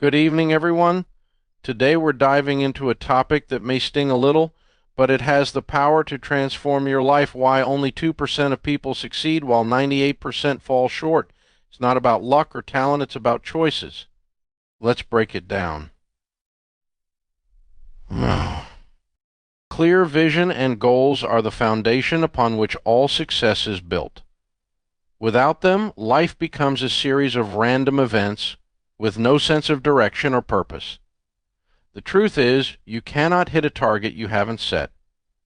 Good evening, everyone. Today we're diving into a topic that may sting a little, but it has the power to transform your life. Why only 2% of people succeed while 98% fall short. It's not about luck or talent, it's about choices. Let's break it down. Clear vision and goals are the foundation upon which all success is built. Without them, life becomes a series of random events with no sense of direction or purpose. The truth is, you cannot hit a target you haven't set.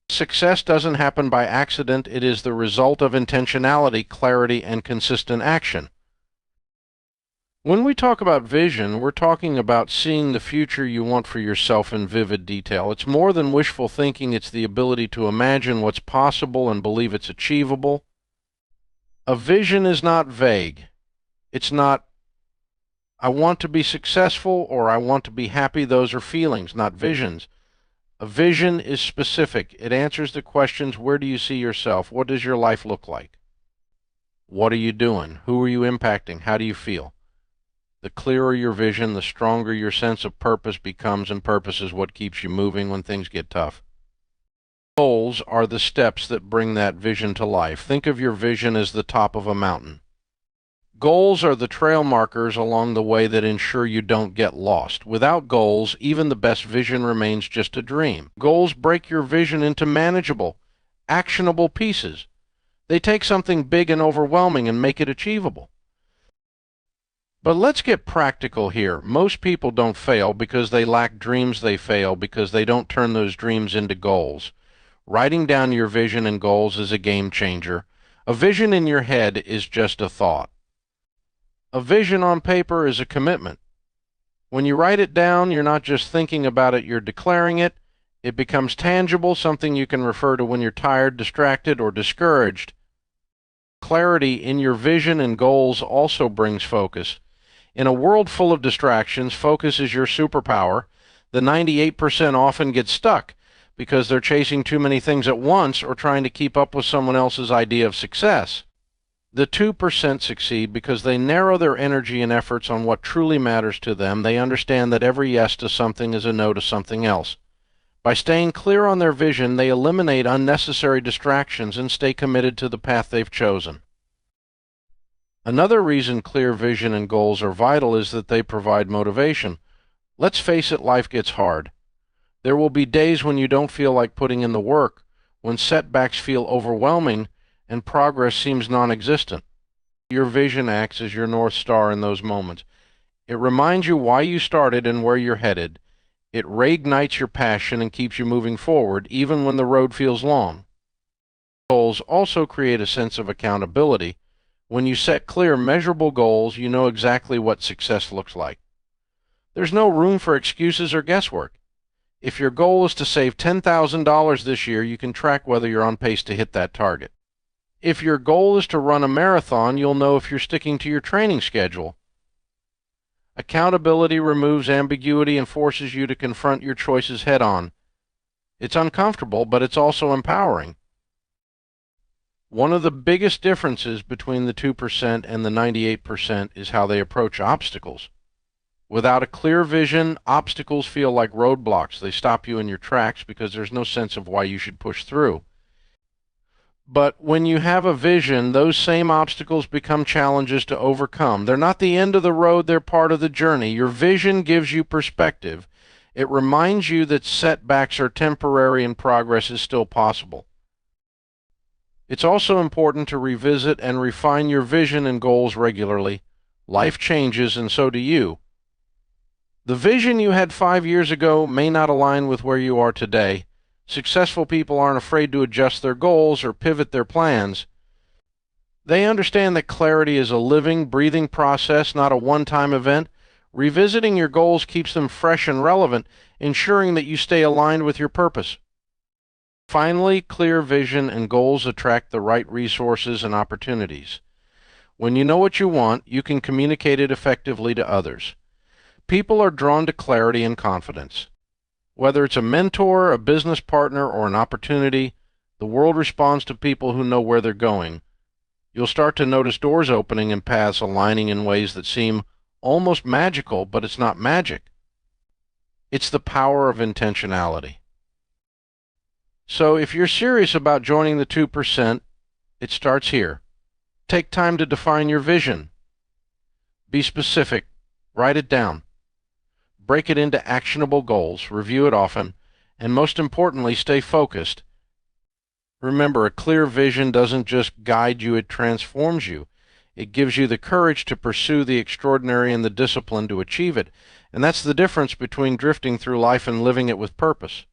Success doesn't happen by accident. It is the result of intentionality, clarity, and consistent action. When we talk about vision, we're talking about seeing the future you want for yourself in vivid detail. It's more than wishful thinking. It's the ability to imagine what's possible and believe it's achievable. A vision is not vague. It's not, I want to be successful or I want to be happy. Those are feelings, not visions. A vision is specific. It answers the questions: where do you see yourself? What does your life look like? What are you doing? Who are you impacting? How do you feel? The clearer your vision, the stronger your sense of purpose becomes, and purpose is what keeps you moving when things get tough. Goals are the steps that bring that vision to life. Think of your vision as the top of a mountain. Goals are the trail markers along the way that ensure you don't get lost. Without goals, even the best vision remains just a dream. Goals break your vision into manageable, actionable pieces. They take something big and overwhelming and make it achievable. But let's get practical here. Most people don't fail because they lack dreams. They fail because they don't turn those dreams into goals. Writing down your vision and goals is a game changer. A vision in your head is just a thought. A vision on paper is a commitment. When you write it down, you're not just thinking about it, you're declaring it. It becomes tangible, something you can refer to when you're tired, distracted, or discouraged. Clarity in your vision and goals also brings focus. In a world full of distractions, focus is your superpower. The 98% often get stuck because they're chasing too many things at once or trying to keep up with someone else's idea of success. The 2% succeed because they narrow their energy and efforts on what truly matters to them. They understand that every yes to something is a no to something else. By staying clear on their vision, they eliminate unnecessary distractions and stay committed to the path they've chosen. Another reason clear vision and goals are vital is that they provide motivation. Let's face it, life gets hard. There will be days when you don't feel like putting in the work, when setbacks feel overwhelming, and progress seems non-existent. Your vision acts as your North Star in those moments. It reminds you why you started and where you're headed. It reignites your passion and keeps you moving forward, even when the road feels long. Goals also create a sense of accountability. When you set clear, measurable goals, you know exactly what success looks like. There's no room for excuses or guesswork. If your goal is to save $10,000 this year, you can track whether you're on pace to hit that target. If your goal is to run a marathon, you'll know if you're sticking to your training schedule. Accountability removes ambiguity and forces you to confront your choices head-on. It's uncomfortable, but it's also empowering. One of the biggest differences between the 2% and the 98% is how they approach obstacles. Without a clear vision, obstacles feel like roadblocks. They stop you in your tracks because there's no sense of why you should push through. But when you have a vision, those same obstacles become challenges to overcome. They're not the end of the road, they're part of the journey. Your vision gives you perspective. It reminds you that setbacks are temporary and progress is still possible. It's also important to revisit and refine your vision and goals regularly. Life changes, and so do you. The vision you had 5 years ago may not align with where you are today. Successful people aren't afraid to adjust their goals or pivot their plans. They understand that clarity is a living, breathing process, not a one-time event. Revisiting your goals keeps them fresh and relevant, ensuring that you stay aligned with your purpose. Finally, clear vision and goals attract the right resources and opportunities. When you know what you want, you can communicate it effectively to others. People are drawn to clarity and confidence. Whether it's a mentor, a business partner, or an opportunity, the world responds to people who know where they're going. You'll start to notice doors opening and paths aligning in ways that seem almost magical, but it's not magic. It's the power of intentionality. So if you're serious about joining the 2%, it starts here. Take time to define your vision. Be specific. Write it down. Break it into actionable goals. Review it often. And most importantly, stay focused. Remember, a clear vision doesn't just guide you, it transforms you. It gives you the courage to pursue the extraordinary and the discipline to achieve it. And that's the difference between drifting through life and living it with purpose.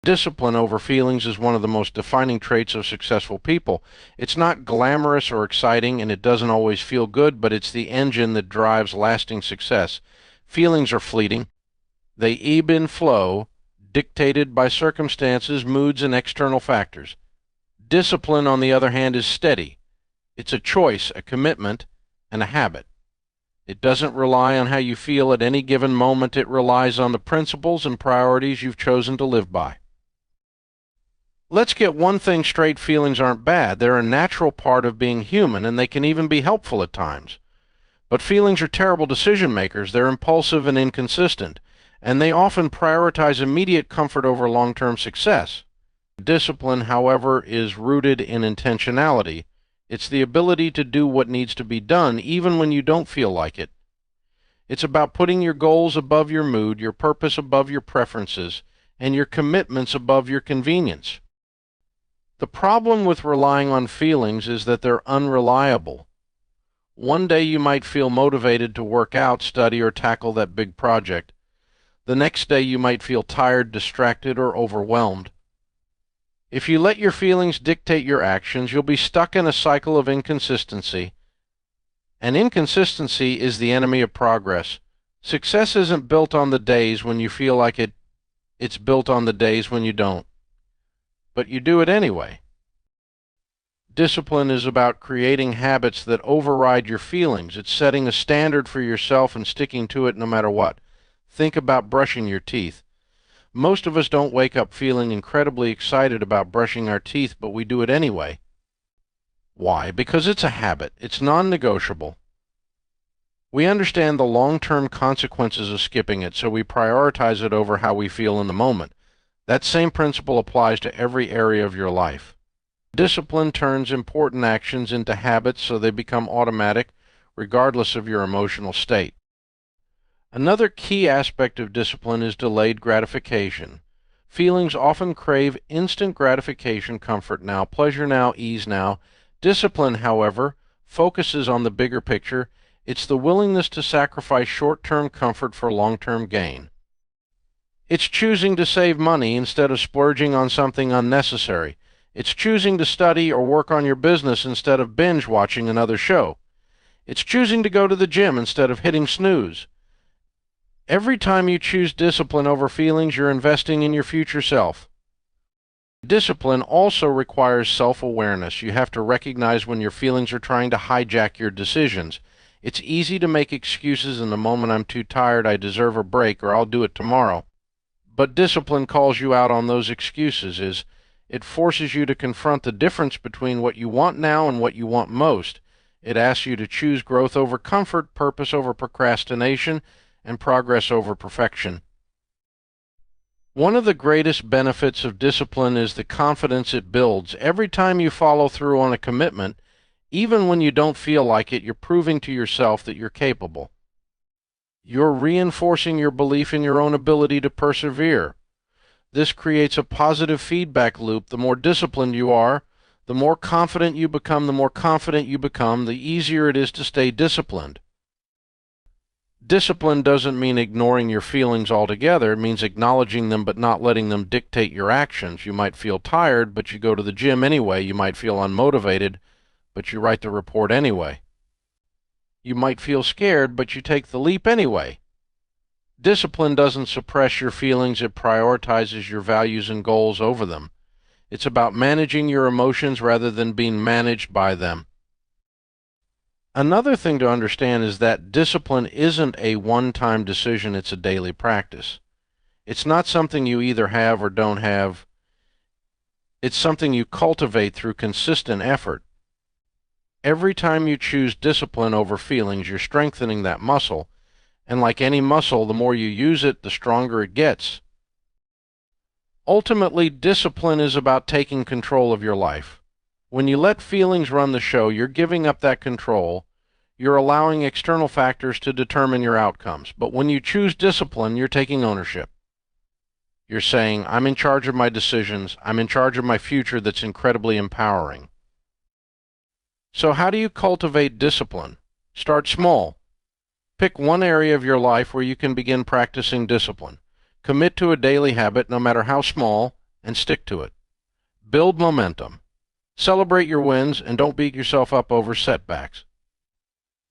Discipline over feelings is one of the most defining traits of successful people. It's not glamorous or exciting, and it doesn't always feel good, but it's the engine that drives lasting success. Feelings are fleeting. They ebb and flow, dictated by circumstances, moods, and external factors. Discipline, on the other hand, is steady. It's a choice, a commitment, and a habit. It doesn't rely on how you feel at any given moment. It relies on the principles and priorities you've chosen to live by. Let's get one thing straight: feelings aren't bad. They're a natural part of being human, and they can even be helpful at times. But feelings are terrible decision makers. They're impulsive and inconsistent, and they often prioritize immediate comfort over long-term success. Discipline, however, is rooted in intentionality. It's the ability to do what needs to be done, even when you don't feel like it. It's about putting your goals above your mood, your purpose above your preferences, and your commitments above your convenience. The problem with relying on feelings is that they're unreliable. One day you might feel motivated to work out, study, or tackle that big project. The next day you might feel tired, distracted, or overwhelmed. If you let your feelings dictate your actions, you'll be stuck in a cycle of inconsistency. And inconsistency is the enemy of progress. Success isn't built on the days when you feel like it. It's built on the days when you don't. But you do it anyway. Discipline is about creating habits that override your feelings. It's setting a standard for yourself and sticking to it no matter what. Think about brushing your teeth. Most of us don't wake up feeling incredibly excited about brushing our teeth, but we do it anyway. Why? Because it's a habit. It's non-negotiable. We understand the long-term consequences of skipping it, so we prioritize it over how we feel in the moment. That same principle applies to every area of your life. Discipline turns important actions into habits so they become automatic, regardless of your emotional state. Another key aspect of discipline is delayed gratification. Feelings often crave instant gratification, comfort now, pleasure now, ease now. Discipline, however, focuses on the bigger picture. It's the willingness to sacrifice short-term comfort for long-term gain. It's choosing to save money instead of splurging on something unnecessary. It's choosing to study or work on your business instead of binge watching another show. It's choosing to go to the gym instead of hitting snooze. Every time you choose discipline over feelings, you're investing in your future self. Discipline also requires self-awareness. You have to recognize when your feelings are trying to hijack your decisions. It's easy to make excuses in the moment: I'm too tired, I deserve a break, or I'll do it tomorrow. But discipline calls you out on those excuses. It forces you to confront the difference between what you want now and what you want most. It asks you to choose growth over comfort, purpose over procrastination, and progress over perfection. One of the greatest benefits of discipline is the confidence it builds. Every time you follow through on a commitment, even when you don't feel like it, you're proving to yourself that you're capable. You're reinforcing your belief in your own ability to persevere. This creates a positive feedback loop. The more disciplined you are, the more confident you become. The more confident you become, the easier it is to stay disciplined. Discipline doesn't mean ignoring your feelings altogether. It means acknowledging them but not letting them dictate your actions. You might feel tired, but you go to the gym anyway. You might feel unmotivated, but you write the report anyway. You might feel scared, but you take the leap anyway. Discipline doesn't suppress your feelings. It prioritizes your values and goals over them. It's about managing your emotions rather than being managed by them. Another thing to understand is that discipline isn't a one-time decision. It's a daily practice. It's not something you either have or don't have. It's something you cultivate through consistent effort. Every time you choose discipline over feelings, you're strengthening that muscle, and like any muscle, the more you use it, the stronger it gets. Ultimately, discipline is about taking control of your life. When you let feelings run the show, you're giving up that control. You're allowing external factors to determine your outcomes. But when you choose discipline, you're taking ownership. You're saying, I'm in charge of my decisions. I'm in charge of my future. That's incredibly empowering. So how do you cultivate discipline? Start small. Pick one area of your life where you can begin practicing discipline. Commit to a daily habit, no matter how small, and stick to it. Build momentum. Celebrate your wins and don't beat yourself up over setbacks.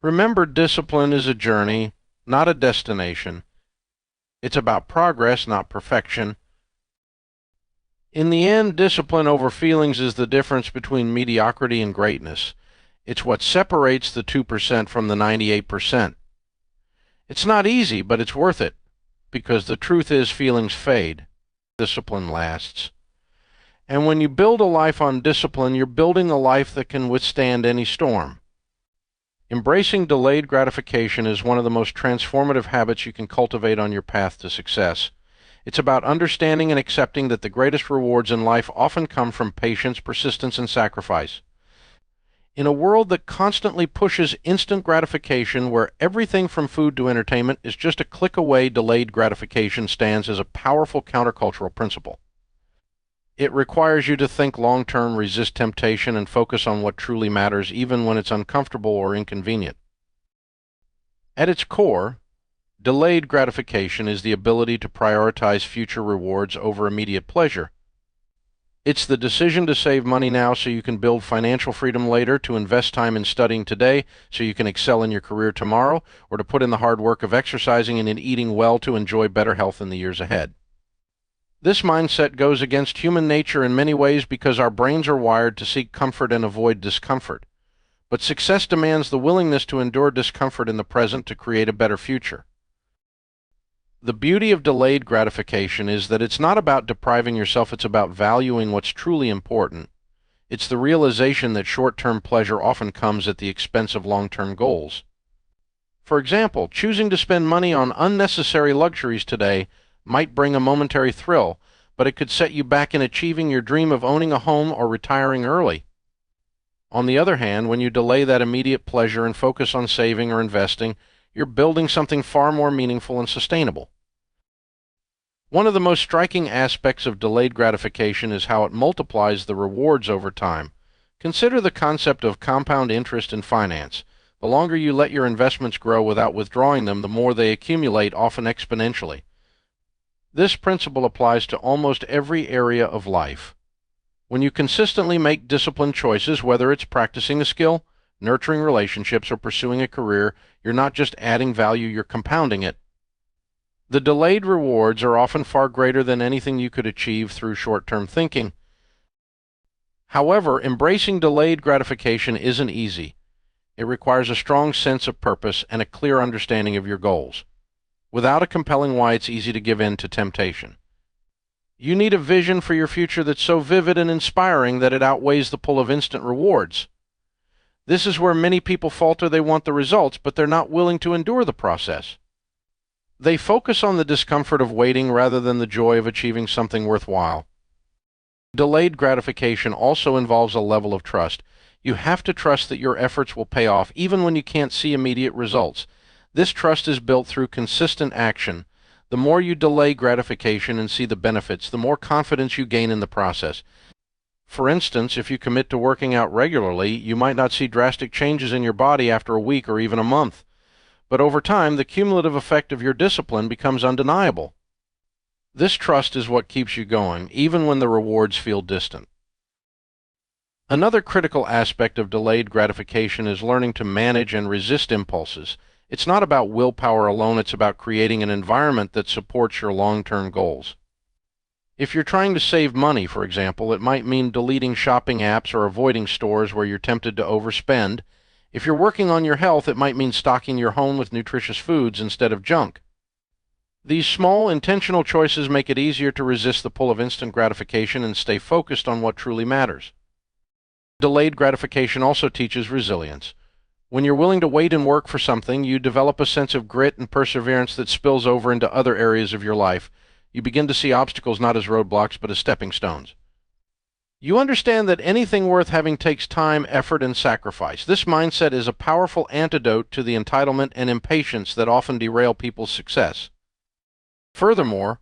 Remember, discipline is a journey, not a destination. It's about progress, not perfection. In the end, discipline over feelings is the difference between mediocrity and greatness. It's what separates the 2% from the 98%. It's not easy, but it's worth it, because the truth is feelings fade. Discipline lasts. And when you build a life on discipline, you're building a life that can withstand any storm. Embracing delayed gratification is one of the most transformative habits you can cultivate on your path to success. It's about understanding and accepting that the greatest rewards in life often come from patience, persistence, and sacrifice. In a world that constantly pushes instant gratification, where everything from food to entertainment is just a click away, delayed gratification stands as a powerful countercultural principle. It requires you to think long-term, resist temptation, and focus on what truly matters, even when it's uncomfortable or inconvenient. At its core, delayed gratification is the ability to prioritize future rewards over immediate pleasure. It's the decision to save money now so you can build financial freedom later, to invest time in studying today so you can excel in your career tomorrow, or to put in the hard work of exercising and in eating well to enjoy better health in the years ahead. This mindset goes against human nature in many ways because our brains are wired to seek comfort and avoid discomfort. But success demands the willingness to endure discomfort in the present to create a better future. The beauty of delayed gratification is that it's not about depriving yourself, it's about valuing what's truly important. It's the realization that short-term pleasure often comes at the expense of long-term goals. For example, choosing to spend money on unnecessary luxuries today might bring a momentary thrill, but it could set you back in achieving your dream of owning a home or retiring early. On the other hand, when you delay that immediate pleasure and focus on saving or investing, you're building something far more meaningful and sustainable. One of the most striking aspects of delayed gratification is how it multiplies the rewards over time. Consider the concept of compound interest in finance. The longer you let your investments grow without withdrawing them, the more they accumulate, often exponentially. This principle applies to almost every area of life. When you consistently make disciplined choices, whether it's practicing a skill, nurturing relationships, or pursuing a career, you're not just adding value, you're compounding it. The delayed rewards are often far greater than anything you could achieve through short-term thinking. However, embracing delayed gratification isn't easy. It requires a strong sense of purpose and a clear understanding of your goals. Without a compelling why, it's easy to give in to temptation. You need a vision for your future that's so vivid and inspiring that it outweighs the pull of instant rewards. This is where many people falter. They want the results, but they're not willing to endure the process. They focus on the discomfort of waiting rather than the joy of achieving something worthwhile. Delayed gratification also involves a level of trust. You have to trust that your efforts will pay off, even when you can't see immediate results. This trust is built through consistent action. The more you delay gratification and see the benefits, the more confidence you gain in the process. For instance, if you commit to working out regularly, you might not see drastic changes in your body after a week or even a month. But over time, the cumulative effect of your discipline becomes undeniable. This trust is what keeps you going, even when the rewards feel distant. Another critical aspect of delayed gratification is learning to manage and resist impulses. It's not about willpower alone, it's about creating an environment that supports your long-term goals. If you're trying to save money, for example, it might mean deleting shopping apps or avoiding stores where you're tempted to overspend. If you're working on your health, it might mean stocking your home with nutritious foods instead of junk. These small, intentional choices make it easier to resist the pull of instant gratification and stay focused on what truly matters. Delayed gratification also teaches resilience. When you're willing to wait and work for something, you develop a sense of grit and perseverance that spills over into other areas of your life. You begin to see obstacles not as roadblocks, but as stepping stones. You understand that anything worth having takes time, effort, and sacrifice. This mindset is a powerful antidote to the entitlement and impatience that often derail people's success. Furthermore,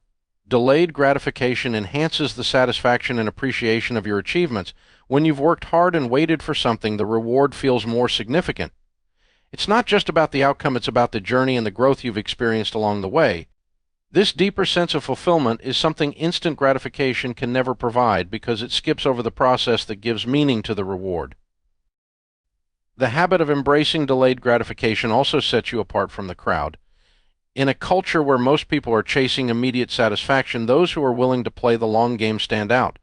delayed gratification enhances the satisfaction and appreciation of your achievements. When you've worked hard and waited for something, the reward feels more significant. It's not just about the outcome, it's about the journey and the growth you've experienced along the way. This deeper sense of fulfillment is something instant gratification can never provide because it skips over the process that gives meaning to the reward. The habit of embracing delayed gratification also sets you apart from the crowd. In a culture where most people are chasing immediate satisfaction, those who are willing to play the long game stand out.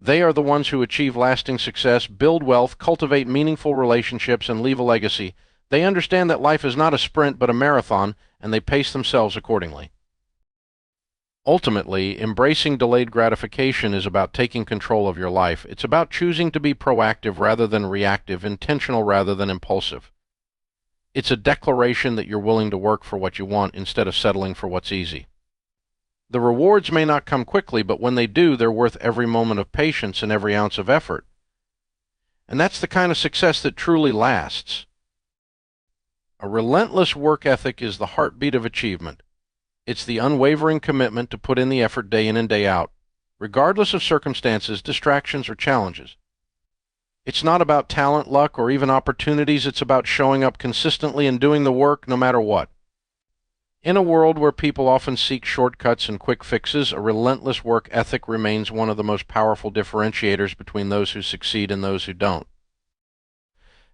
They are the ones who achieve lasting success, build wealth, cultivate meaningful relationships, and leave a legacy. They understand that life is not a sprint but a marathon, and they pace themselves accordingly. Ultimately, embracing delayed gratification is about taking control of your life. It's about choosing to be proactive rather than reactive, intentional rather than impulsive. It's a declaration that you're willing to work for what you want instead of settling for what's easy. The rewards may not come quickly, but when they do, they're worth every moment of patience and every ounce of effort. And that's the kind of success that truly lasts. A relentless work ethic is the heartbeat of achievement. It's the unwavering commitment to put in the effort day in and day out, regardless of circumstances, distractions, or challenges. It's not about talent, luck, or even opportunities. It's about showing up consistently and doing the work no matter what. In a world where people often seek shortcuts and quick fixes, a relentless work ethic remains one of the most powerful differentiators between those who succeed and those who don't.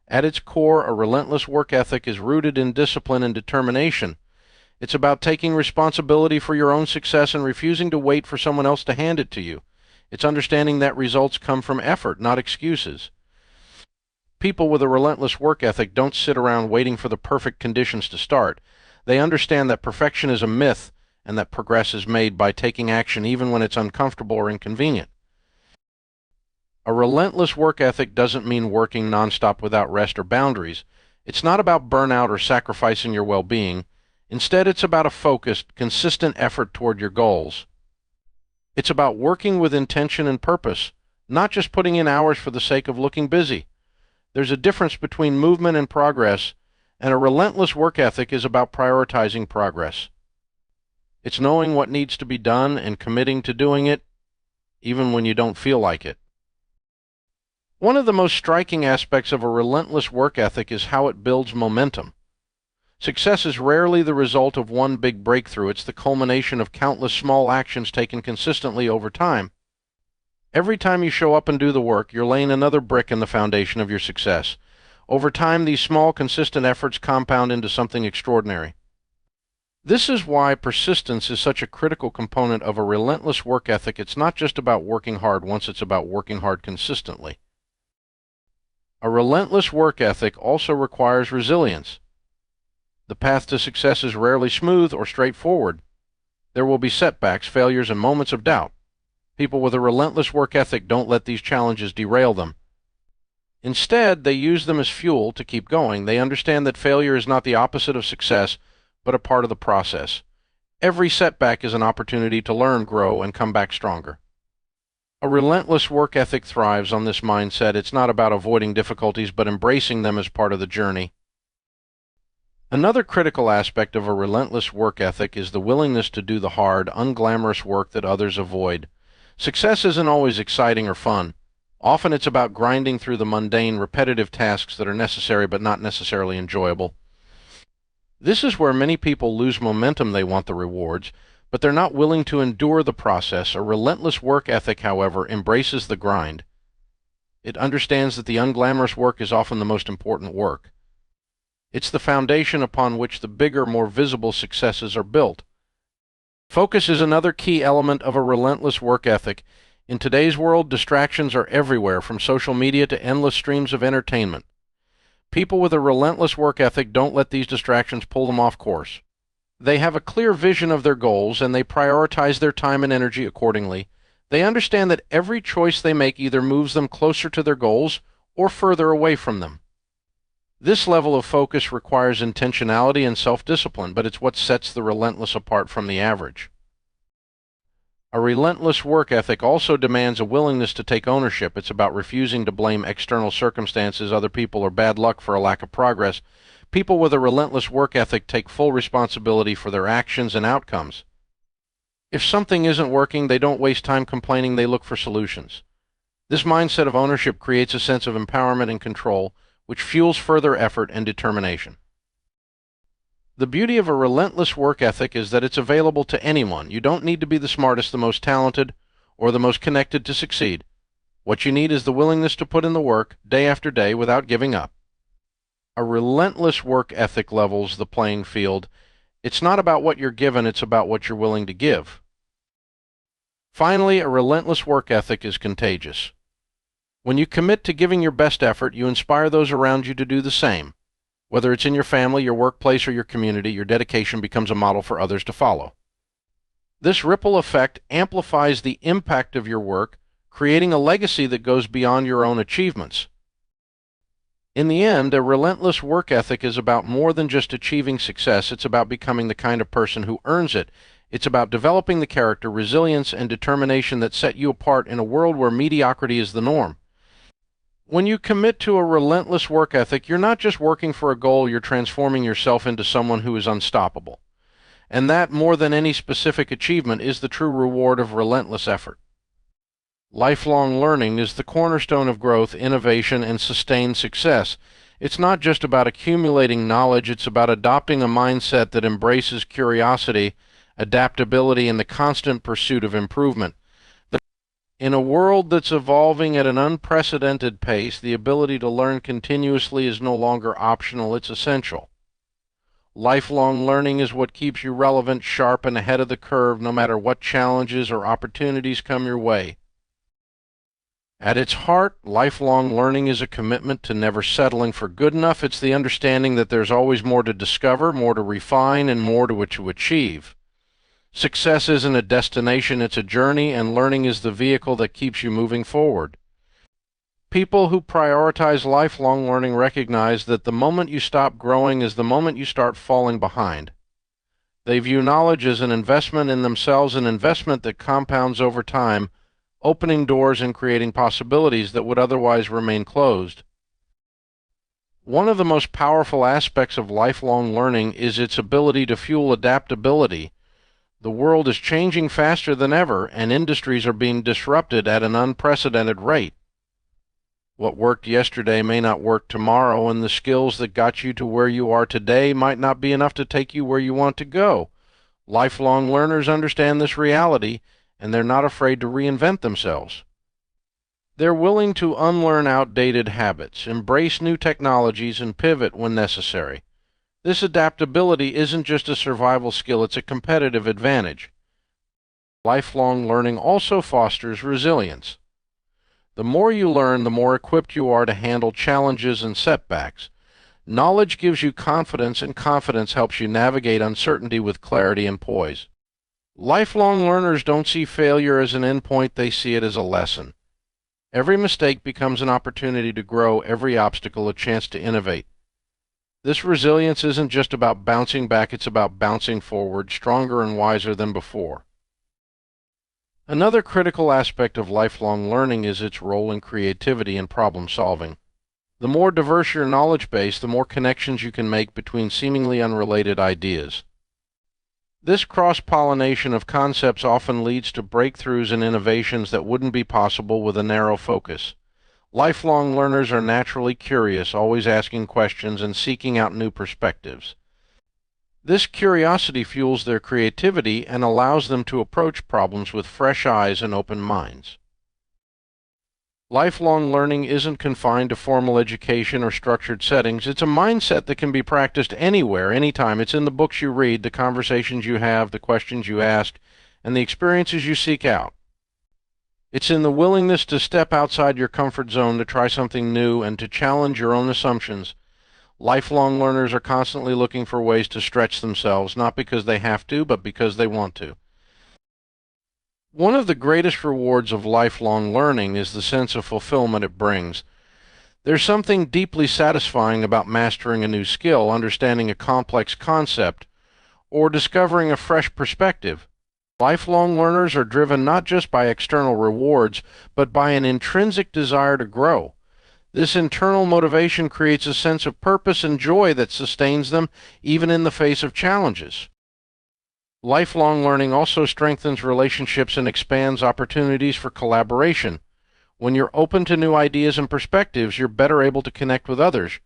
At its core, a relentless work ethic is rooted in discipline and determination. It's about taking responsibility for your own success and refusing to wait for someone else to hand it to you. It's understanding that results come from effort, not excuses. People with a relentless work ethic don't sit around waiting for the perfect conditions to start. They understand that perfection is a myth and that progress is made by taking action even when it's uncomfortable or inconvenient. A relentless work ethic doesn't mean working nonstop without rest or boundaries. It's not about burnout or sacrificing your well-being. Instead, it's about a focused, consistent effort toward your goals. It's about working with intention and purpose, not just putting in hours for the sake of looking busy. There's a difference between movement and progress, and a relentless work ethic is about prioritizing progress. It's knowing what needs to be done and committing to doing it, even when you don't feel like it. One of the most striking aspects of a relentless work ethic is how it builds momentum. Success is rarely the result of one big breakthrough. It's the culmination of countless small actions taken consistently over time. Every time you show up and do the work, you're laying another brick in the foundation of your success. Over time, these small, consistent efforts compound into something extraordinary. This is why persistence is such a critical component of a relentless work ethic. It's not just about working hard once, it's about working hard consistently. A relentless work ethic also requires resilience. The path to success is rarely smooth or straightforward. There will be setbacks, failures, and moments of doubt. People with a relentless work ethic don't let these challenges derail them. Instead, they use them as fuel to keep going. They understand that failure is not the opposite of success, but a part of the process. Every setback is an opportunity to learn, grow, and come back stronger. A relentless work ethic thrives on this mindset. It's not about avoiding difficulties, but embracing them as part of the journey. Another critical aspect of a relentless work ethic is the willingness to do the hard, unglamorous work that others avoid. Success isn't always exciting or fun. Often it's about grinding through the mundane, repetitive tasks that are necessary but not necessarily enjoyable. This is where many people lose momentum. They want the rewards, but they're not willing to endure the process. A relentless work ethic, however, embraces the grind. It understands that the unglamorous work is often the most important work. It's the foundation upon which the bigger, more visible successes are built. Focus is another key element of a relentless work ethic. In today's world, distractions are everywhere, from social media to endless streams of entertainment. People with a relentless work ethic don't let these distractions pull them off course. They have a clear vision of their goals, and they prioritize their time and energy accordingly. They understand that every choice they make either moves them closer to their goals or further away from them. This level of focus requires intentionality and self-discipline, but it's what sets the relentless apart from the average. A relentless work ethic also demands a willingness to take ownership. It's about refusing to blame external circumstances, other people, or bad luck for a lack of progress. People with a relentless work ethic take full responsibility for their actions and outcomes. If something isn't working, they don't waste time complaining, they look for solutions. This mindset of ownership creates a sense of empowerment and control, which fuels further effort and determination. The beauty of a relentless work ethic is that it's available to anyone. You don't need to be the smartest, the most talented, or the most connected to succeed. What you need is the willingness to put in the work day after day without giving up. A relentless work ethic levels the playing field. It's not about what you're given, it's about what you're willing to give. Finally, a relentless work ethic is contagious. When you commit to giving your best effort, you inspire those around you to do the same. Whether it's in your family, your workplace, or your community, your dedication becomes a model for others to follow. This ripple effect amplifies the impact of your work, creating a legacy that goes beyond your own achievements. In the end, a relentless work ethic is about more than just achieving success. It's about becoming the kind of person who earns it. It's about developing the character, resilience, and determination that set you apart in a world where mediocrity is the norm. When you commit to a relentless work ethic, you're not just working for a goal, you're transforming yourself into someone who is unstoppable. And that, more than any specific achievement, is the true reward of relentless effort. Lifelong learning is the cornerstone of growth, innovation, and sustained success. It's not just about accumulating knowledge, it's about adopting a mindset that embraces curiosity, adaptability, and the constant pursuit of improvement. In a world that's evolving at an unprecedented pace, the ability to learn continuously is no longer optional, it's essential. Lifelong learning is what keeps you relevant, sharp, and ahead of the curve, no matter what challenges or opportunities come your way. At its heart, lifelong learning is a commitment to never settling for good enough. It's the understanding that there's always more to discover, more to refine, and more to achieve. Success isn't a destination, it's a journey, and learning is the vehicle that keeps you moving forward. People who prioritize lifelong learning recognize that the moment you stop growing is the moment you start falling behind. They view knowledge as an investment in themselves, an investment that compounds over time, opening doors and creating possibilities that would otherwise remain closed. One of the most powerful aspects of lifelong learning is its ability to fuel adaptability. The world is changing faster than ever, and industries are being disrupted at an unprecedented rate. What worked yesterday may not work tomorrow, and the skills that got you to where you are today might not be enough to take you where you want to go. Lifelong learners understand this reality, and they're not afraid to reinvent themselves. They're willing to unlearn outdated habits, embrace new technologies, and pivot when necessary. This adaptability isn't just a survival skill, it's a competitive advantage. Lifelong learning also fosters resilience. The more you learn, the more equipped you are to handle challenges and setbacks. Knowledge gives you confidence, and confidence helps you navigate uncertainty with clarity and poise. Lifelong learners don't see failure as an endpoint, they see it as a lesson. Every mistake becomes an opportunity to grow, every obstacle a chance to innovate. This resilience isn't just about bouncing back, it's about bouncing forward, stronger and wiser than before. Another critical aspect of lifelong learning is its role in creativity and problem solving. The more diverse your knowledge base, the more connections you can make between seemingly unrelated ideas. This cross-pollination of concepts often leads to breakthroughs and innovations that wouldn't be possible with a narrow focus. Lifelong learners are naturally curious, always asking questions and seeking out new perspectives. This curiosity fuels their creativity and allows them to approach problems with fresh eyes and open minds. Lifelong learning isn't confined to formal education or structured settings. It's a mindset that can be practiced anywhere, anytime. It's in the books you read, the conversations you have, the questions you ask, and the experiences you seek out. It's in the willingness to step outside your comfort zone, to try something new, and to challenge your own assumptions. Lifelong learners are constantly looking for ways to stretch themselves, not because they have to, but because they want to. One of the greatest rewards of lifelong learning is the sense of fulfillment it brings. There's something deeply satisfying about mastering a new skill, understanding a complex concept, or discovering a fresh perspective. Lifelong learners are driven not just by external rewards, but by an intrinsic desire to grow. This internal motivation creates a sense of purpose and joy that sustains them even in the face of challenges. Lifelong learning also strengthens relationships and expands opportunities for collaboration. When you're open to new ideas and perspectives, you're better able to connect with others.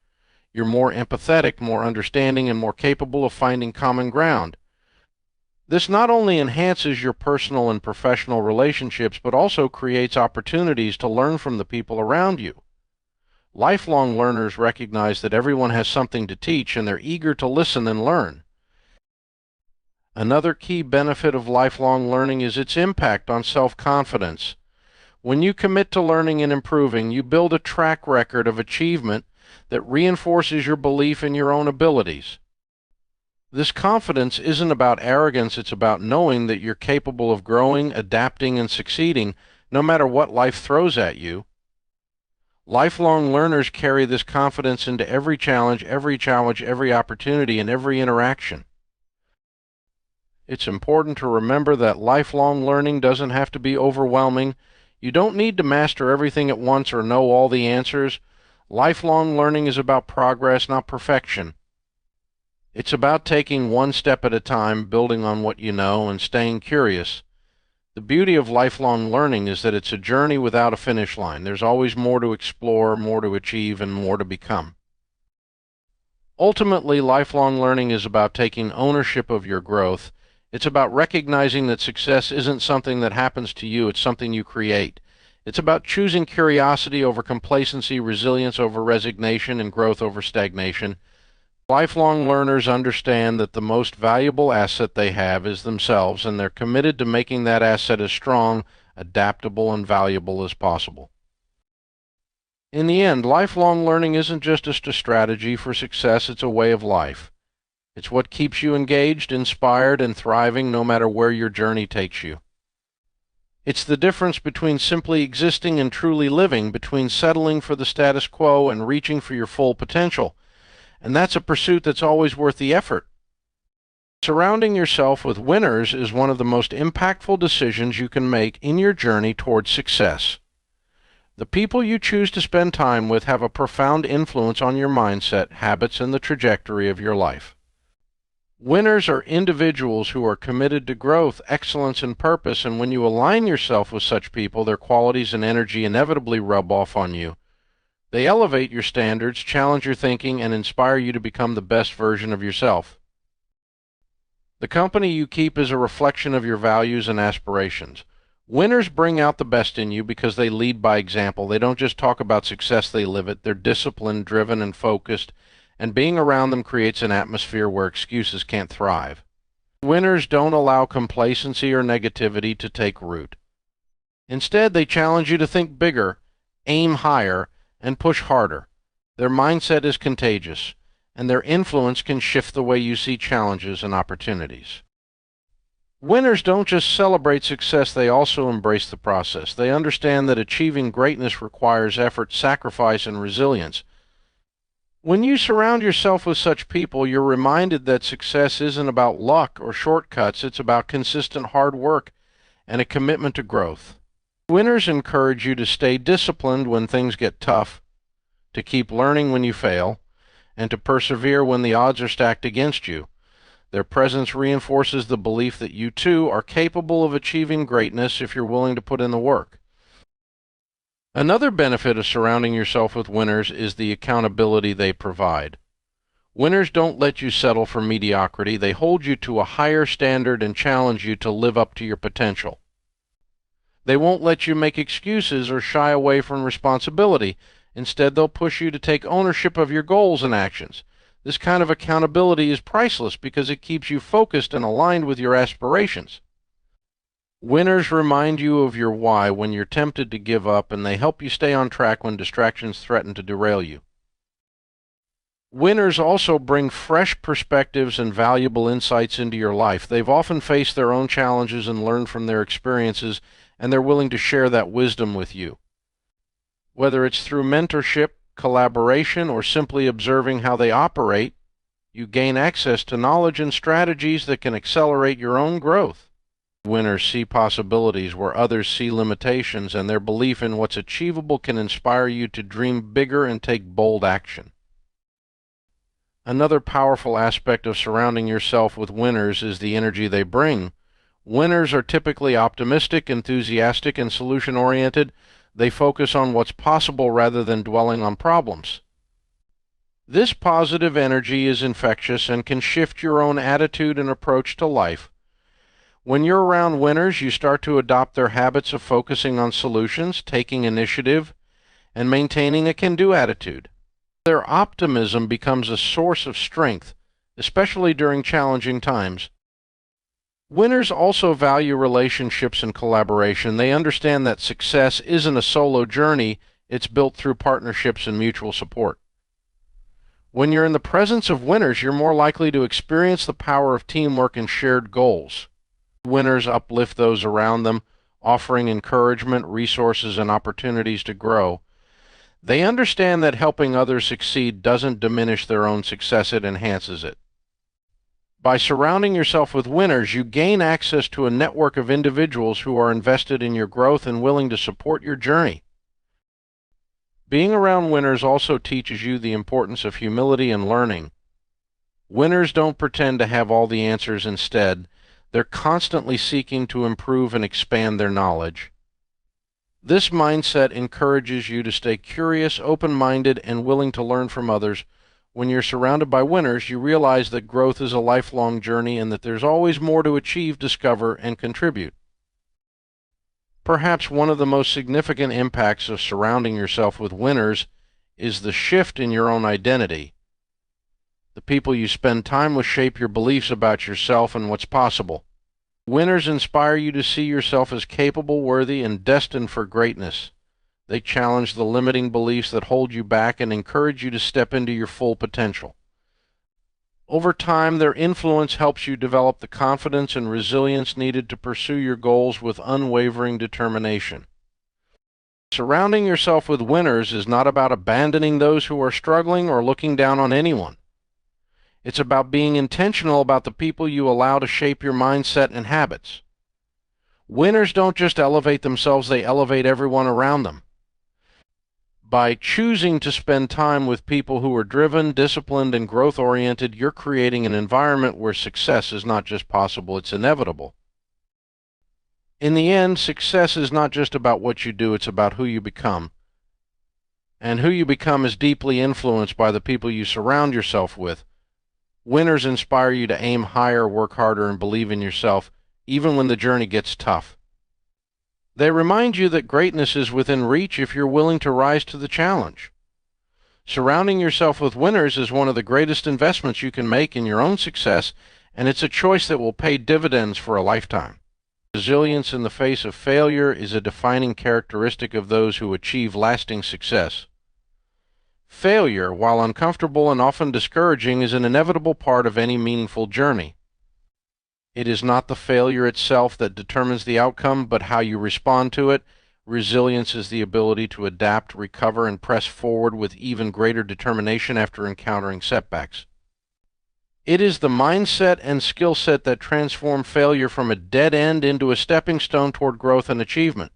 You're more empathetic, more understanding, and more capable of finding common ground. This not only enhances your personal and professional relationships, but also creates opportunities to learn from the people around you. Lifelong learners recognize that everyone has something to teach, and they're eager to listen and learn. Another key benefit of lifelong learning is its impact on self-confidence. When you commit to learning and improving, you build a track record of achievement that reinforces your belief in your own abilities. This confidence isn't about arrogance, it's about knowing that you're capable of growing, adapting, and succeeding no matter what life throws at you. Lifelong learners carry this confidence into every challenge, every opportunity, and every interaction. It's important to remember that lifelong learning doesn't have to be overwhelming. You don't need to master everything at once or know all the answers. Lifelong learning is about progress, not perfection. It's about taking one step at a time, building on what you know, and staying curious. The beauty of lifelong learning is that it's a journey without a finish line. There's always more to explore, more to achieve, and more to become. Ultimately, lifelong learning is about taking ownership of your growth. It's about recognizing that success isn't something that happens to you, it's something you create. It's about choosing curiosity over complacency, resilience over resignation, and growth over stagnation. Lifelong learners understand that the most valuable asset they have is themselves, and they're committed to making that asset as strong, adaptable, and valuable as possible. In the end, lifelong learning isn't just a strategy for success, it's a way of life. It's what keeps you engaged, inspired, and thriving no matter where your journey takes you. It's the difference between simply existing and truly living, between settling for the status quo and reaching for your full potential. And that's a pursuit that's always worth the effort. Surrounding yourself with winners is one of the most impactful decisions you can make in your journey towards success. The people you choose to spend time with have a profound influence on your mindset, habits, and the trajectory of your life. Winners are individuals who are committed to growth, excellence, and purpose, and when you align yourself with such people, their qualities and energy inevitably rub off on you. They elevate your standards, challenge your thinking, and inspire you to become the best version of yourself. The company you keep is a reflection of your values and aspirations. Winners bring out the best in you because they lead by example. They don't just talk about success, they live it. They're disciplined, driven, and focused, and being around them creates an atmosphere where excuses can't thrive. Winners don't allow complacency or negativity to take root. Instead, they challenge you to think bigger, aim higher, and push harder. Their mindset is contagious, and their influence can shift the way you see challenges and opportunities. Winners don't just celebrate success, they also embrace the process. They understand that achieving greatness requires effort, sacrifice, and resilience. When you surround yourself with such people, you're reminded that success isn't about luck or shortcuts, it's about consistent hard work and a commitment to growth. Winners encourage you to stay disciplined when things get tough, to keep learning when you fail, and to persevere when the odds are stacked against you. Their presence reinforces the belief that you too are capable of achieving greatness if you're willing to put in the work. Another benefit of surrounding yourself with winners is the accountability they provide. Winners don't let you settle for mediocrity. They hold you to a higher standard and challenge you to live up to your potential. They won't let you make excuses or shy away from responsibility. Instead, they'll push you to take ownership of your goals and actions. This kind of accountability is priceless because it keeps you focused and aligned with your aspirations. Winners remind you of your why when you're tempted to give up, and they help you stay on track when distractions threaten to derail you. Winners also bring fresh perspectives and valuable insights into your life. They've often faced their own challenges and learned from their experiences, and they're willing to share that wisdom with you. Whether it's through mentorship, collaboration, or simply observing how they operate, you gain access to knowledge and strategies that can accelerate your own growth. Winners see possibilities where others see limitations, and their belief in what's achievable can inspire you to dream bigger and take bold action. Another powerful aspect of surrounding yourself with winners is the energy they bring. Winners are typically optimistic, enthusiastic, and solution-oriented. They focus on what's possible rather than dwelling on problems. This positive energy is infectious and can shift your own attitude and approach to life. When you're around winners, you start to adopt their habits of focusing on solutions, taking initiative, and maintaining a can-do attitude. Their optimism becomes a source of strength, especially during challenging times. Winners also value relationships and collaboration. They understand that success isn't a solo journey, it's built through partnerships and mutual support. When you're in the presence of winners, you're more likely to experience the power of teamwork and shared goals. Winners uplift those around them, offering encouragement, resources, and opportunities to grow. They understand that helping others succeed doesn't diminish their own success, it enhances it. By surrounding yourself with winners, you gain access to a network of individuals who are invested in your growth and willing to support your journey. Being around winners also teaches you the importance of humility and learning. Winners don't pretend to have all the answers. Instead, they're constantly seeking to improve and expand their knowledge. This mindset encourages you to stay curious, open-minded, and willing to learn from others. When you're surrounded by winners, you realize that growth is a lifelong journey and that there's always more to achieve, discover, and contribute. Perhaps one of the most significant impacts of surrounding yourself with winners is the shift in your own identity. The people you spend time with shape your beliefs about yourself and what's possible. Winners inspire you to see yourself as capable, worthy, and destined for greatness. They challenge the limiting beliefs that hold you back and encourage you to step into your full potential. Over time, their influence helps you develop the confidence and resilience needed to pursue your goals with unwavering determination. Surrounding yourself with winners is not about abandoning those who are struggling or looking down on anyone. It's about being intentional about the people you allow to shape your mindset and habits. Winners don't just elevate themselves, they elevate everyone around them. By choosing to spend time with people who are driven, disciplined, and growth-oriented, you're creating an environment where success is not just possible, it's inevitable. In the end, success is not just about what you do, it's about who you become. And who you become is deeply influenced by the people you surround yourself with. Winners inspire you to aim higher, work harder, and believe in yourself, even when the journey gets tough. They remind you that greatness is within reach if you're willing to rise to the challenge. Surrounding yourself with winners is one of the greatest investments you can make in your own success, and it's a choice that will pay dividends for a lifetime. Resilience in the face of failure is a defining characteristic of those who achieve lasting success. Failure, while uncomfortable and often discouraging, is an inevitable part of any meaningful journey. It is not the failure itself that determines the outcome, but how you respond to it. Resilience is the ability to adapt, recover, and press forward with even greater determination after encountering setbacks. It is the mindset and skill set that transform failure from a dead end into a stepping stone toward growth and achievement.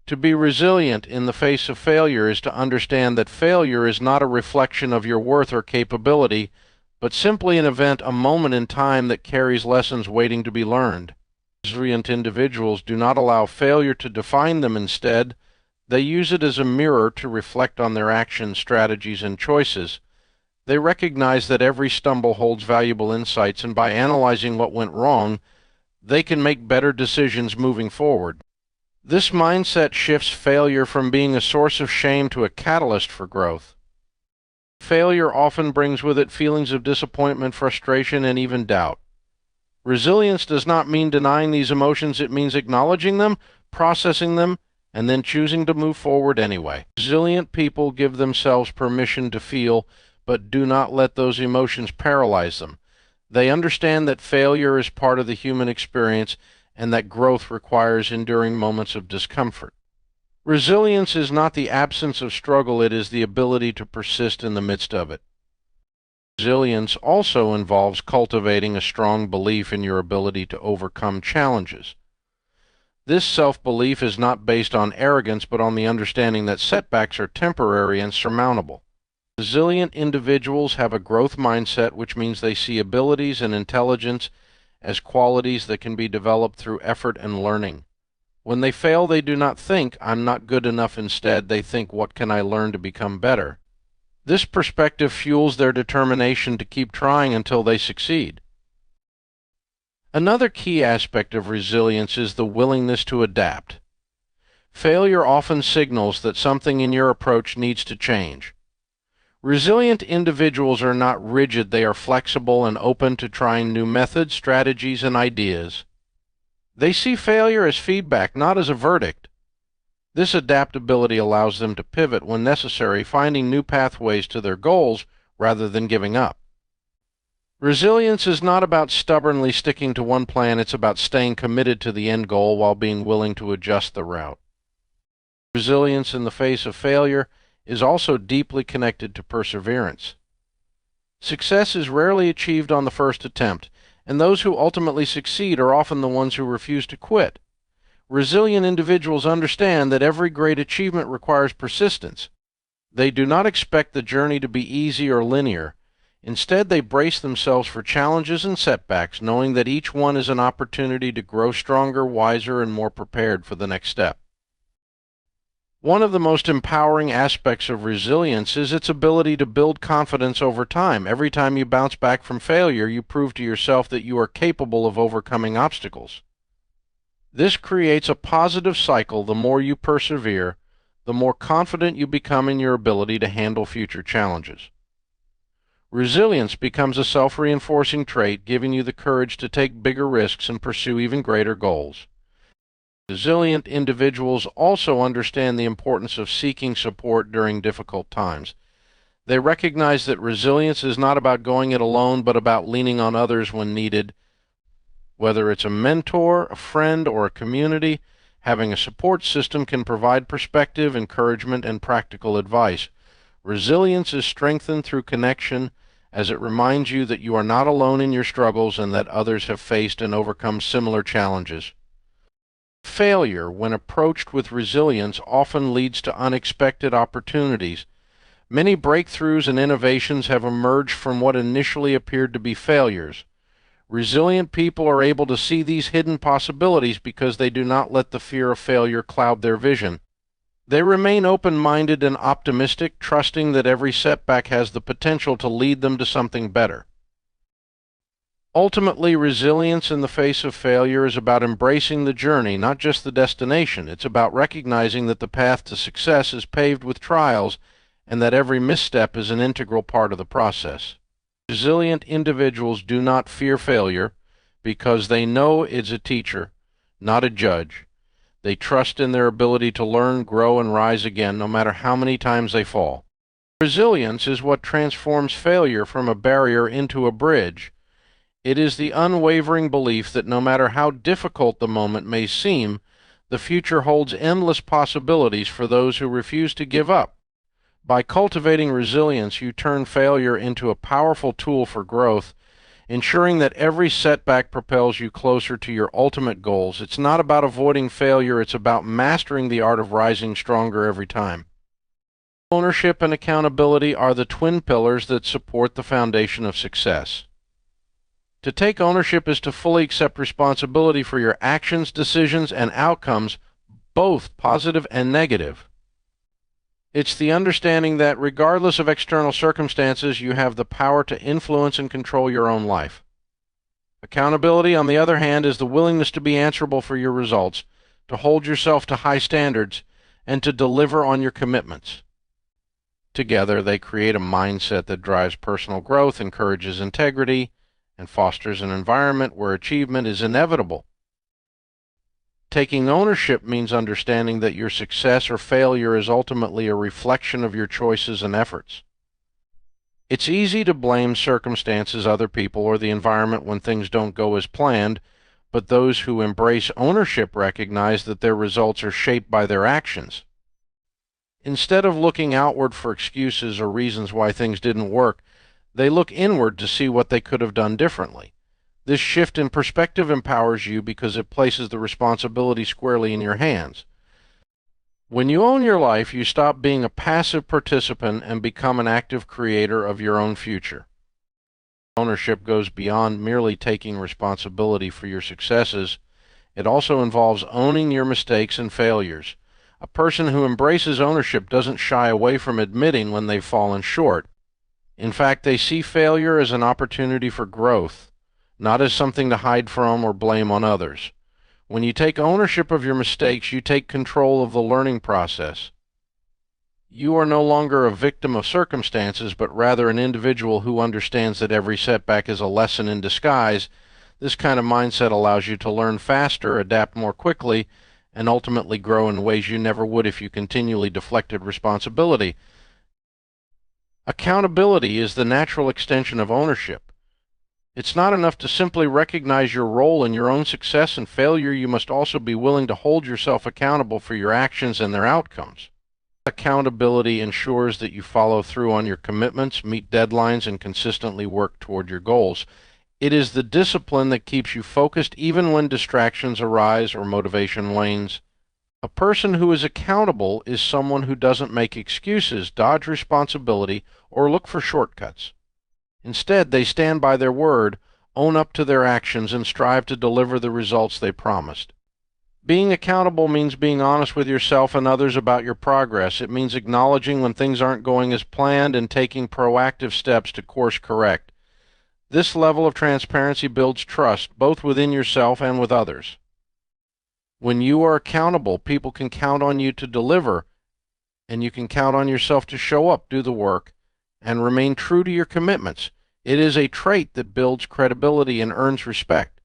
To be resilient in the face of failure is to understand that failure is not a reflection of your worth or capability, but simply an event, a moment in time that carries lessons waiting to be learned. Resilient individuals do not allow failure to define them. Instead, they use it as a mirror to reflect on their actions, strategies, and choices. They recognize that every stumble holds valuable insights, and by analyzing what went wrong, they can make better decisions moving forward. This mindset shifts failure from being a source of shame to a catalyst for growth. Failure often brings with it feelings of disappointment, frustration, and even doubt. Resilience does not mean denying these emotions, it means acknowledging them, processing them, and then choosing to move forward anyway. Resilient people give themselves permission to feel, but do not let those emotions paralyze them. They understand that failure is part of the human experience and that growth requires enduring moments of discomfort. Resilience is not the absence of struggle, it is the ability to persist in the midst of it. Resilience also involves cultivating a strong belief in your ability to overcome challenges. This self-belief is not based on arrogance, but on the understanding that setbacks are temporary and surmountable. Resilient individuals have a growth mindset, which means they see abilities and intelligence as qualities that can be developed through effort and learning. When they fail, they do not think, "I'm not good enough." Instead, they think, "What can I learn to become better?" This perspective fuels their determination to keep trying until they succeed. Another key aspect of resilience is the willingness to adapt. Failure often signals that something in your approach needs to change. Resilient individuals are not rigid, they are flexible and open to trying new methods, strategies, and ideas. They see failure as feedback, not as a verdict. This adaptability allows them to pivot when necessary, finding new pathways to their goals rather than giving up. Resilience is not about stubbornly sticking to one plan, it's about staying committed to the end goal while being willing to adjust the route. Resilience in the face of failure is also deeply connected to perseverance. Success is rarely achieved on the first attempt, and those who ultimately succeed are often the ones who refuse to quit. Resilient individuals understand that every great achievement requires persistence. They do not expect the journey to be easy or linear. Instead, they brace themselves for challenges and setbacks, knowing that each one is an opportunity to grow stronger, wiser, and more prepared for the next step. One of the most empowering aspects of resilience is its ability to build confidence over time. Every time you bounce back from failure, you prove to yourself that you are capable of overcoming obstacles. This creates a positive cycle. The more you persevere, the more confident you become in your ability to handle future challenges. Resilience becomes a self-reinforcing trait, giving you the courage to take bigger risks and pursue even greater goals. Resilient individuals also understand the importance of seeking support during difficult times. They recognize that resilience is not about going it alone, but about leaning on others when needed. Whether it's a mentor, a friend, or a community, having a support system can provide perspective, encouragement, and practical advice. Resilience is strengthened through connection, as it reminds you that you are not alone in your struggles and that others have faced and overcome similar challenges. Failure, when approached with resilience, often leads to unexpected opportunities. Many breakthroughs and innovations have emerged from what initially appeared to be failures. Resilient people are able to see these hidden possibilities because they do not let the fear of failure cloud their vision. They remain open-minded and optimistic, trusting that every setback has the potential to lead them to something better. Ultimately, resilience in the face of failure is about embracing the journey, not just the destination. It's about recognizing that the path to success is paved with trials and that every misstep is an integral part of the process. Resilient individuals do not fear failure because they know it's a teacher, not a judge. They trust in their ability to learn, grow, and rise again, no matter how many times they fall. Resilience is what transforms failure from a barrier into a bridge. It is the unwavering belief that no matter how difficult the moment may seem, the future holds endless possibilities for those who refuse to give up. By cultivating resilience, you turn failure into a powerful tool for growth, ensuring that every setback propels you closer to your ultimate goals. It's not about avoiding failure, it's about mastering the art of rising stronger every time. Ownership and accountability are the twin pillars that support the foundation of success. To take ownership is to fully accept responsibility for your actions, decisions, and outcomes, both positive and negative. It's the understanding that regardless of external circumstances, you have the power to influence and control your own life. Accountability, on the other hand, is the willingness to be answerable for your results, to hold yourself to high standards, and to deliver on your commitments. Together, they create a mindset that drives personal growth, encourages integrity, and fosters an environment where achievement is inevitable. Taking ownership means understanding that your success or failure is ultimately a reflection of your choices and efforts. It's easy to blame circumstances, other people, or the environment when things don't go as planned, but those who embrace ownership recognize that their results are shaped by their actions. Instead of looking outward for excuses or reasons why things didn't work, they look inward to see what they could have done differently. This shift in perspective empowers you because it places the responsibility squarely in your hands. When you own your life, you stop being a passive participant and become an active creator of your own future. Ownership goes beyond merely taking responsibility for your successes. It also involves owning your mistakes and failures. A person who embraces ownership doesn't shy away from admitting when they've fallen short. In fact, they see failure as an opportunity for growth, not as something to hide from or blame on others. When you take ownership of your mistakes, you take control of the learning process. You are no longer a victim of circumstances, but rather an individual who understands that every setback is a lesson in disguise. This kind of mindset allows you to learn faster, adapt more quickly, and ultimately grow in ways you never would if you continually deflected responsibility. Accountability is the natural extension of ownership. It's not enough to simply recognize your role in your own success and failure. You must also be willing to hold yourself accountable for your actions and their outcomes. Accountability ensures that you follow through on your commitments, meet deadlines, and consistently work toward your goals. It is the discipline that keeps you focused even when distractions arise or motivation wanes. A person who is accountable is someone who doesn't make excuses, dodge responsibility, or look for shortcuts. Instead, they stand by their word, own up to their actions, and strive to deliver the results they promised. Being accountable means being honest with yourself and others about your progress. It means acknowledging when things aren't going as planned and taking proactive steps to course correct. This level of transparency builds trust, both within yourself and with others. When you are accountable, people can count on you to deliver, and you can count on yourself to show up, do the work, and remain true to your commitments. It is a trait that builds credibility and earns respect.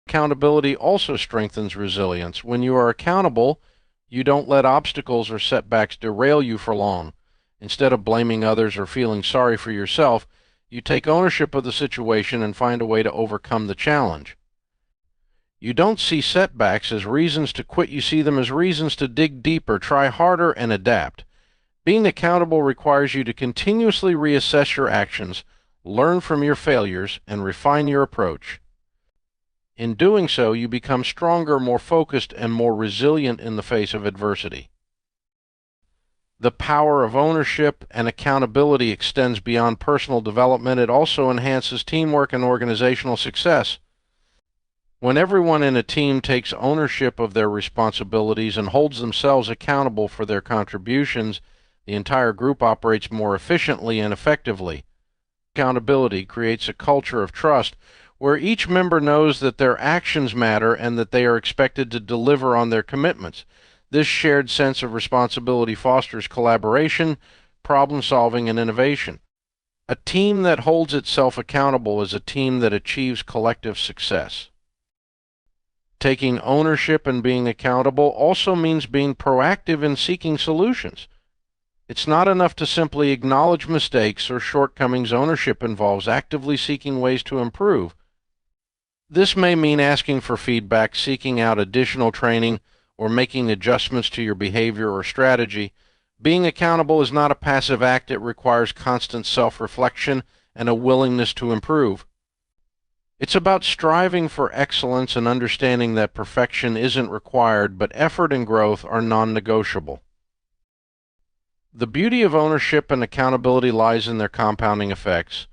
Accountability also strengthens resilience. When you are accountable, you don't let obstacles or setbacks derail you for long. Instead of blaming others or feeling sorry for yourself, you take ownership of the situation and find a way to overcome the challenge. You don't see setbacks as reasons to quit. You see them as reasons to dig deeper, try harder, and adapt. Being accountable requires you to continuously reassess your actions, learn from your failures, and refine your approach. In doing so, you become stronger, more focused, and more resilient in the face of adversity. The power of ownership and accountability extends beyond personal development. It also enhances teamwork and organizational success. When everyone in a team takes ownership of their responsibilities and holds themselves accountable for their contributions, the entire group operates more efficiently and effectively. Accountability creates a culture of trust where each member knows that their actions matter and that they are expected to deliver on their commitments. This shared sense of responsibility fosters collaboration, problem solving, and innovation. A team that holds itself accountable is a team that achieves collective success. Taking ownership and being accountable also means being proactive in seeking solutions. It's not enough to simply acknowledge mistakes or shortcomings. Ownership involves actively seeking ways to improve. This may mean asking for feedback, seeking out additional training, or making adjustments to your behavior or strategy. Being accountable is not a passive act. It requires constant self-reflection and a willingness to improve. It's about striving for excellence and understanding that perfection isn't required, but effort and growth are non-negotiable. The beauty of ownership and accountability lies in their compounding effects.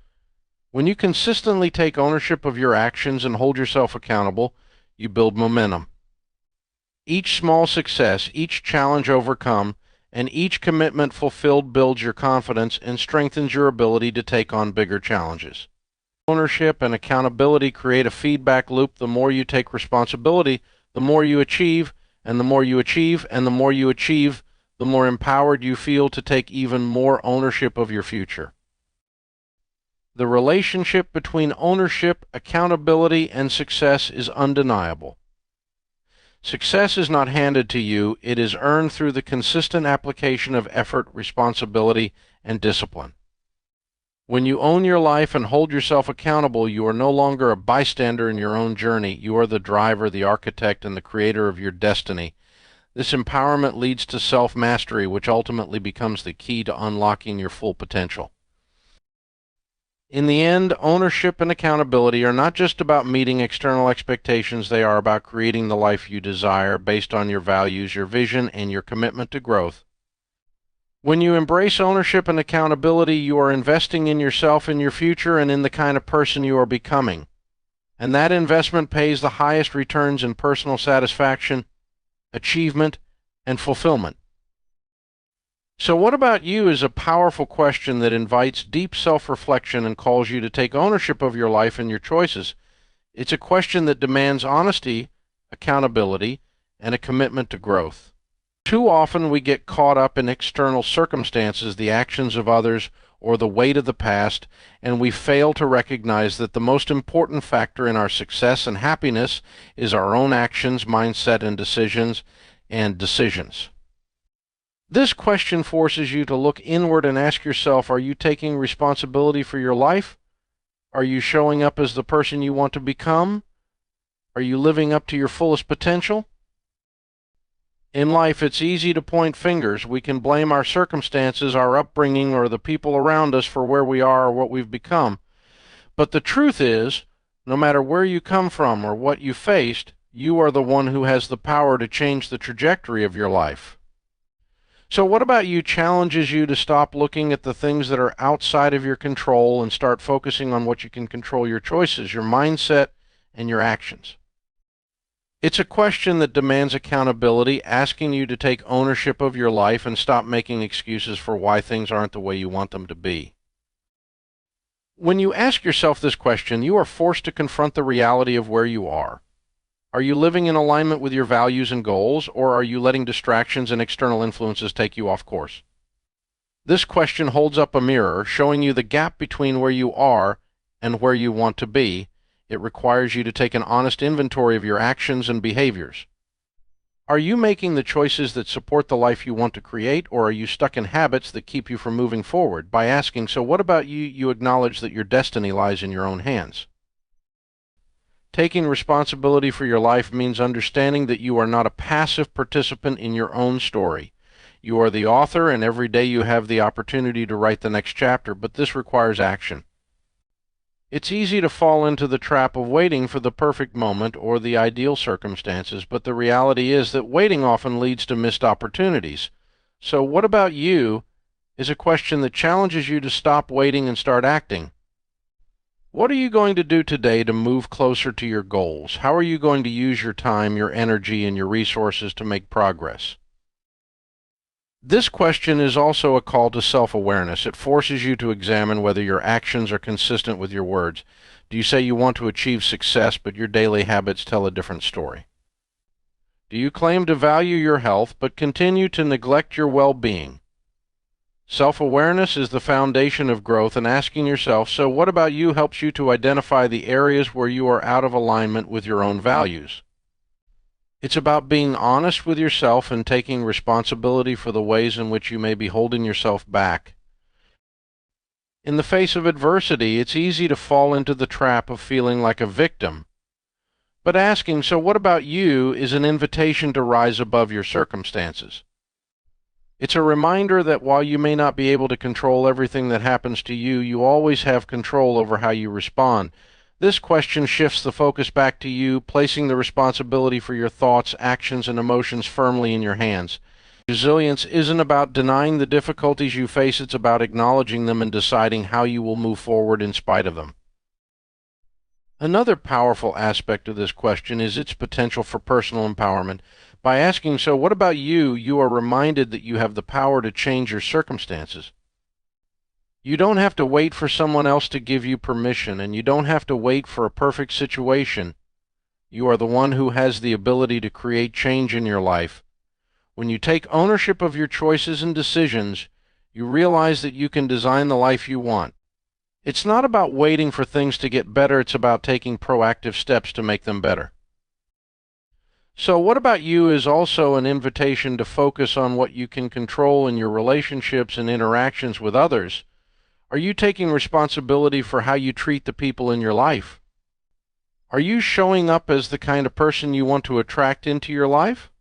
When you consistently take ownership of your actions and hold yourself accountable, you build momentum. Each small success, each challenge overcome, and each commitment fulfilled builds your confidence and strengthens your ability to take on bigger challenges. Ownership and accountability create a feedback loop. The more you take responsibility, the more you achieve, and the more you achieve, and the more you achieve, the more empowered you feel to take even more ownership of your future. The relationship between ownership, accountability, and success is undeniable. Success is not handed to you, it is earned through the consistent application of effort, responsibility, and discipline. When you own your life and hold yourself accountable, you are no longer a bystander in your own journey. You are the driver, the architect, and the creator of your destiny. This empowerment leads to self-mastery, which ultimately becomes the key to unlocking your full potential. In the end, ownership and accountability are not just about meeting external expectations, they are about creating the life you desire based on your values, your vision, and your commitment to growth. When you embrace ownership and accountability, you are investing in yourself, in your future, and in the kind of person you are becoming. And that investment pays the highest returns in personal satisfaction, achievement, and fulfillment. So what about you is a powerful question that invites deep self-reflection and calls you to take ownership of your life and your choices. It's a question that demands honesty, accountability, and a commitment to growth. Too often we get caught up in external circumstances, the actions of others, or the weight of the past, and we fail to recognize that the most important factor in our success and happiness is our own actions, mindset, and decisions. This question forces you to look inward and ask yourself, are you taking responsibility for your life? Are you showing up as the person you want to become? Are you living up to your fullest potential? In life, it's easy to point fingers. We can blame our circumstances, our upbringing, or the people around us for where we are or what we've become. But the truth is, no matter where you come from or what you faced, you are the one who has the power to change the trajectory of your life. So what about you challenges you to stop looking at the things that are outside of your control and start focusing on what you can control, your choices, your mindset, and your actions? It's a question that demands accountability, asking you to take ownership of your life and stop making excuses for why things aren't the way you want them to be. When you ask yourself this question, you are forced to confront the reality of where you are. Are you living in alignment with your values and goals, or are you letting distractions and external influences take you off course? This question holds up a mirror, showing you the gap between where you are and where you want to be. It requires you to take an honest inventory of your actions and behaviors. Are you making the choices that support the life you want to create, or are you stuck in habits that keep you from moving forward? By asking, so what about you, you acknowledge that your destiny lies in your own hands. Taking responsibility for your life means understanding that you are not a passive participant in your own story. You are the author, and every day you have the opportunity to write the next chapter, but this requires action. It's easy to fall into the trap of waiting for the perfect moment or the ideal circumstances, but the reality is that waiting often leads to missed opportunities. So what about you is a question that challenges you to stop waiting and start acting. What are you going to do today to move closer to your goals? How are you going to use your time, your energy, and your resources to make progress? This question is also a call to self-awareness. It forces you to examine whether your actions are consistent with your words. Do you say you want to achieve success, but your daily habits tell a different story? Do you claim to value your health, but continue to neglect your well-being? Self-awareness is the foundation of growth, and asking yourself, so what about you, helps you to identify the areas where you are out of alignment with your own values. It's about being honest with yourself and taking responsibility for the ways in which you may be holding yourself back. In the face of adversity, it's easy to fall into the trap of feeling like a victim. But asking, so what about you, is an invitation to rise above your circumstances. It's a reminder that while you may not be able to control everything that happens to you, you always have control over how you respond. This question shifts the focus back to you, placing the responsibility for your thoughts, actions, and emotions firmly in your hands. Resilience isn't about denying the difficulties you face, it's about acknowledging them and deciding how you will move forward in spite of them. Another powerful aspect of this question is its potential for personal empowerment. By asking, so what about you, you are reminded that you have the power to change your circumstances. You don't have to wait for someone else to give you permission, and you don't have to wait for a perfect situation. You are the one who has the ability to create change in your life. When you take ownership of your choices and decisions, you realize that you can design the life you want. It's not about waiting for things to get better, it's about taking proactive steps to make them better. So, what about you is also an invitation to focus on what you can control in your relationships and interactions with others. Are you taking responsibility for how you treat the people in your life? Are you showing up as the kind of person you want to attract into your life?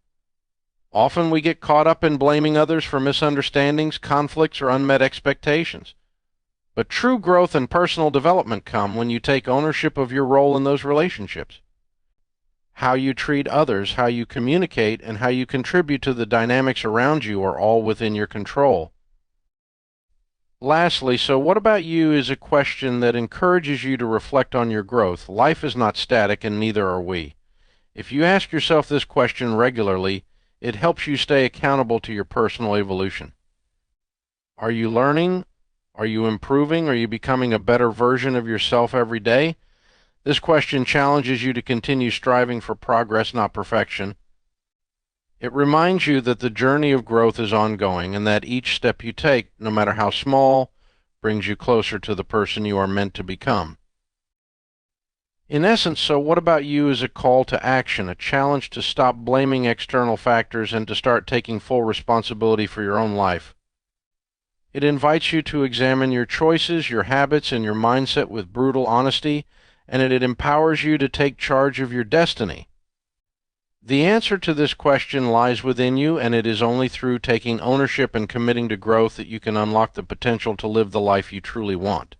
Often we get caught up in blaming others for misunderstandings, conflicts, or unmet expectations. But true growth and personal development come when you take ownership of your role in those relationships. How you treat others, how you communicate, and how you contribute to the dynamics around you are all within your control. Lastly, so what about you is a question that encourages you to reflect on your growth. Life is not static, and neither are we. If you ask yourself this question regularly, it helps you stay accountable to your personal evolution. Are you learning? Are you improving? Are you becoming a better version of yourself every day? This question challenges you to continue striving for progress, not perfection. It reminds you that the journey of growth is ongoing and that each step you take, no matter how small, brings you closer to the person you are meant to become. In essence, so what about you is a call to action, a challenge to stop blaming external factors and to start taking full responsibility for your own life. It invites you to examine your choices, your habits, and your mindset with brutal honesty, and it empowers you to take charge of your destiny. The answer to this question lies within you, and it is only through taking ownership and committing to growth that you can unlock the potential to live the life you truly want.